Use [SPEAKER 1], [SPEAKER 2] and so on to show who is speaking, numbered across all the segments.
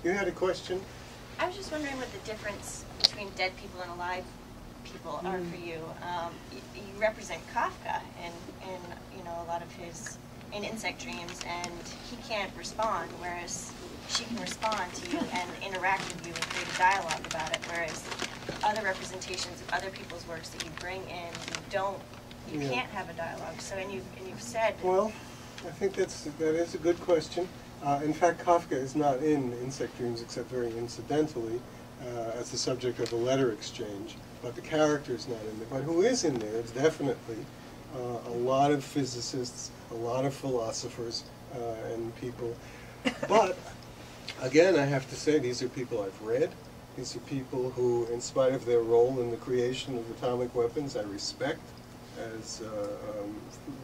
[SPEAKER 1] You had a question?
[SPEAKER 2] I was just wondering what the difference between dead people and alive people are for you. You represent Kafka in you know a lot of his insect dreams, and he can't respond, whereas she can respond to you and interact with you and create a dialogue about it. Whereas other representations of other people's works that you bring in, you can't have a dialogue. So and you've said.
[SPEAKER 1] Well, I think that is a good question. In fact, Kafka is not in Insect Dreams except very incidentally as the subject of a letter exchange, but the character is not in there. But who is in there is definitely a lot of physicists, a lot of philosophers and people. But again, I have to say, these are people I've read. These are people who, in spite of their role in the creation of atomic weapons, I respect as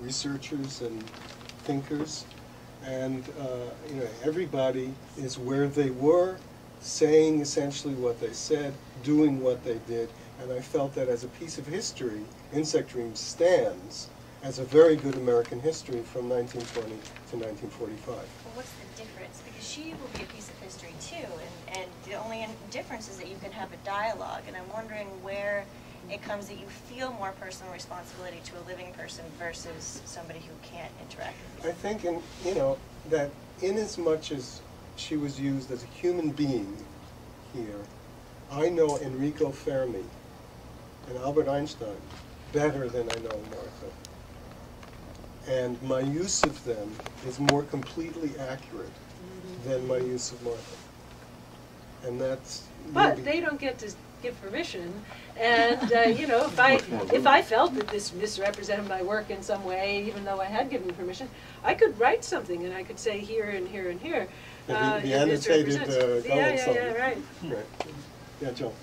[SPEAKER 1] researchers and thinkers. And you know, everybody is where they were, saying essentially what they said, doing what they did. And I felt that as a piece of history, Insect Dreams stands as a very good American history from 1920 to 1945.
[SPEAKER 2] Well, what's the difference? Because she will be a piece of history too, and the only difference is that you can have a dialogue. And I'm wondering where it comes that you feel more personal responsibility to a living person versus somebody who can't interact with you.
[SPEAKER 1] I think, that in as much as she was used as a human being here, I know Enrico Fermi and Albert Einstein better than I know Martha. And my use of them is more completely accurate than my use of Martha. And that's...
[SPEAKER 3] But they don't get to give permission, and if I felt that this misrepresented my work in some way, even though I had given permission, I could write something and I could say here and here and here.
[SPEAKER 1] The annotated
[SPEAKER 3] yeah, right.
[SPEAKER 1] Right. Yeah, Joe.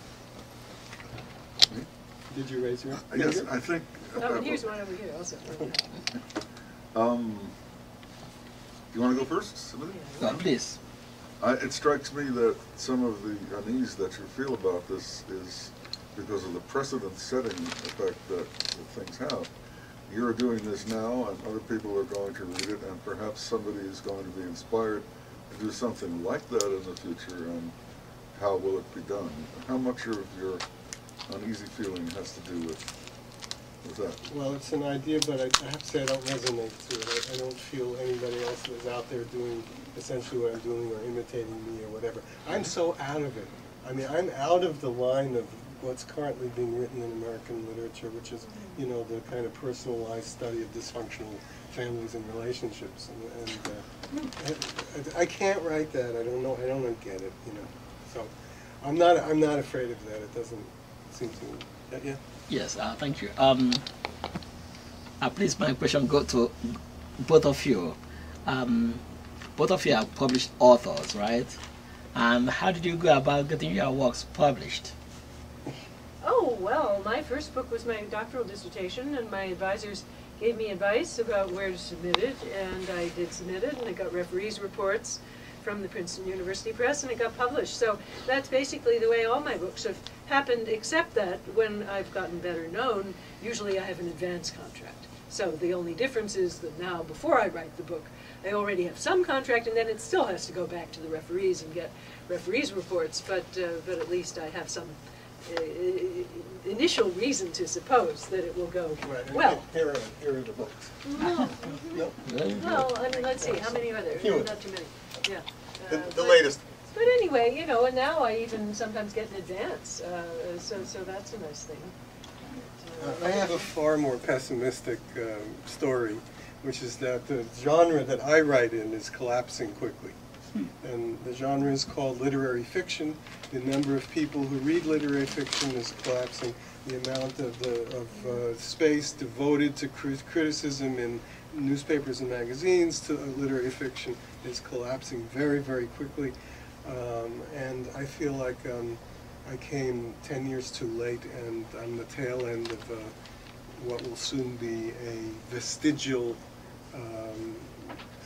[SPEAKER 1] Did you raise your hand?
[SPEAKER 4] Yes, I think.
[SPEAKER 3] Oh, and here's one over here also.
[SPEAKER 4] You want to go first, Timothy?
[SPEAKER 5] Please.
[SPEAKER 4] It strikes me that some of the unease that you feel about this is because of the precedent-setting effect that things have. You're doing this now, and other people are going to read it, and perhaps somebody is going to be inspired to do something like that in the future, and how will it be done? How much of your uneasy feeling has to do with that?
[SPEAKER 1] Well, it's an idea, but I have to say I don't resonate to it. I don't feel anybody else is out there doing essentially what I'm doing or imitating me or whatever. I'm so out of it. I mean, I'm out of the line of what's currently being written in American literature, which is, the kind of personalized study of dysfunctional families and relationships. And I can't write that. I don't know. I don't get it. So I'm not afraid of that. It doesn't seem to. Yeah.
[SPEAKER 5] Yes. Thank you. Please, my question goes to both of you. Both of you are published authors, right? And how did you go about getting your works published?
[SPEAKER 3] Oh, well, my first book was my doctoral dissertation, and my advisors gave me advice about where to submit it, and I did submit it, and I got referees' reports from the Princeton University Press, and it got published. So that's basically the way all my books have happened, except that when I've gotten better known, usually I have an advance contract. So the only difference is that now, before I write the book, I already have some contract, and then it still has to go back to the referees and get referees' reports, but at least I have some initial reason to suppose that it will go well.
[SPEAKER 1] Here are the books.
[SPEAKER 3] No.
[SPEAKER 1] No?
[SPEAKER 3] Well, I mean, let's see, how many are there?
[SPEAKER 1] Few.
[SPEAKER 3] Not too many. Yeah.
[SPEAKER 1] The latest.
[SPEAKER 3] But anyway, and now I even sometimes get an advance, so that's a nice thing.
[SPEAKER 1] I have a far more pessimistic story, which is that the genre that I write in is collapsing quickly. And the genre is called literary fiction. The number of people who read literary fiction is collapsing. The amount of space devoted to criticism in newspapers and magazines to literary fiction is collapsing very, very quickly. And I feel like I came 10 years too late, and I'm the tail end of what will soon be a vestigial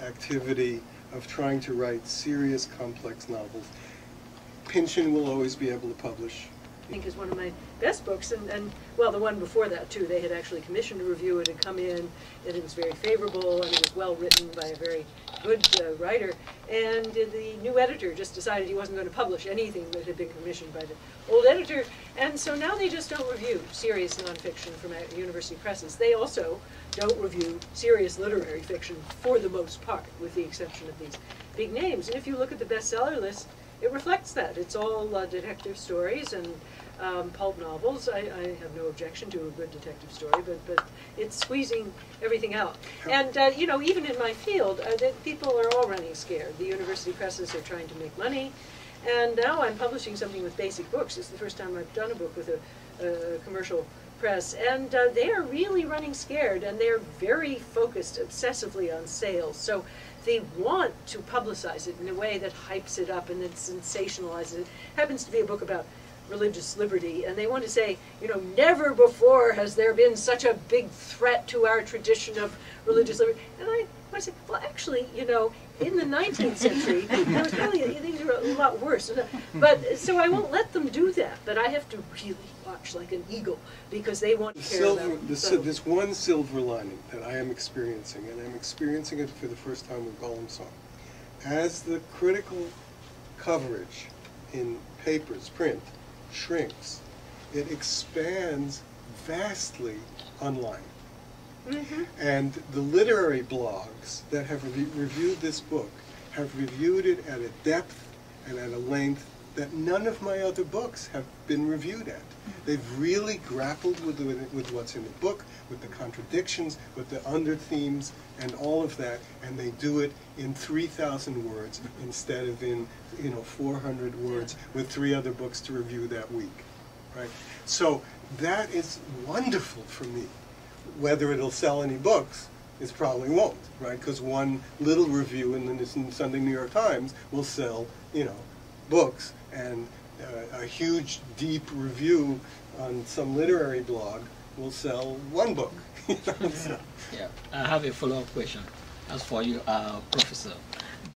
[SPEAKER 1] activity of trying to write serious, complex novels. Pynchon will always be able to publish.
[SPEAKER 3] I think is one of my best books, and well, the one before that too. They had actually commissioned a review. It had come in, and it was very favorable, and it was well written by a very good writer, and the new editor just decided he wasn't going to publish anything that had been commissioned by the old editor, and so now they just don't review serious nonfiction from university presses. They also don't review serious literary fiction for the most part, with the exception of these big names. And if you look at the bestseller list, it reflects that. It's all detective stories and pulp novels. I have no objection to a good detective story, but it's squeezing everything out. And you know, even in my field, people are all running scared. The university presses are trying to make money, and now I'm publishing something with Basic Books. It's the first time I've done a book with a commercial press, and they are really running scared, and they're very focused obsessively on sales. So they want to publicize it in a way that hypes it up and that sensationalizes it. It happens to be a book about religious liberty, and they want to say, you know, never before has there been such a big threat to our tradition of religious liberty. And I say, well, actually, you know, in the 19th century, there was probably, things were a lot worse. But, so I won't let them do that, but I have to really watch like an eagle, because they want to care about it.
[SPEAKER 1] There's one silver lining that I am experiencing, and I'm experiencing it for the first time with Golem Song. As the critical coverage in papers, print, shrinks, it expands vastly online. Mm-hmm. And the literary blogs that have reviewed this book have reviewed it at a depth and at a length that none of my other books have been reviewed at. They've really grappled with what's in the book, with the contradictions, with the under themes, and all of that, and they do it in 3,000 words instead of in 400 words with 3 other books to review that week, right? So that is wonderful for me. Whether it'll sell any books, it probably won't, right? Because one little review in the Sunday New York Times will sell, books, and a huge, deep review on some literary blog will sell 1 book. So.
[SPEAKER 5] Yeah, I have a follow-up question. As for you, Professor,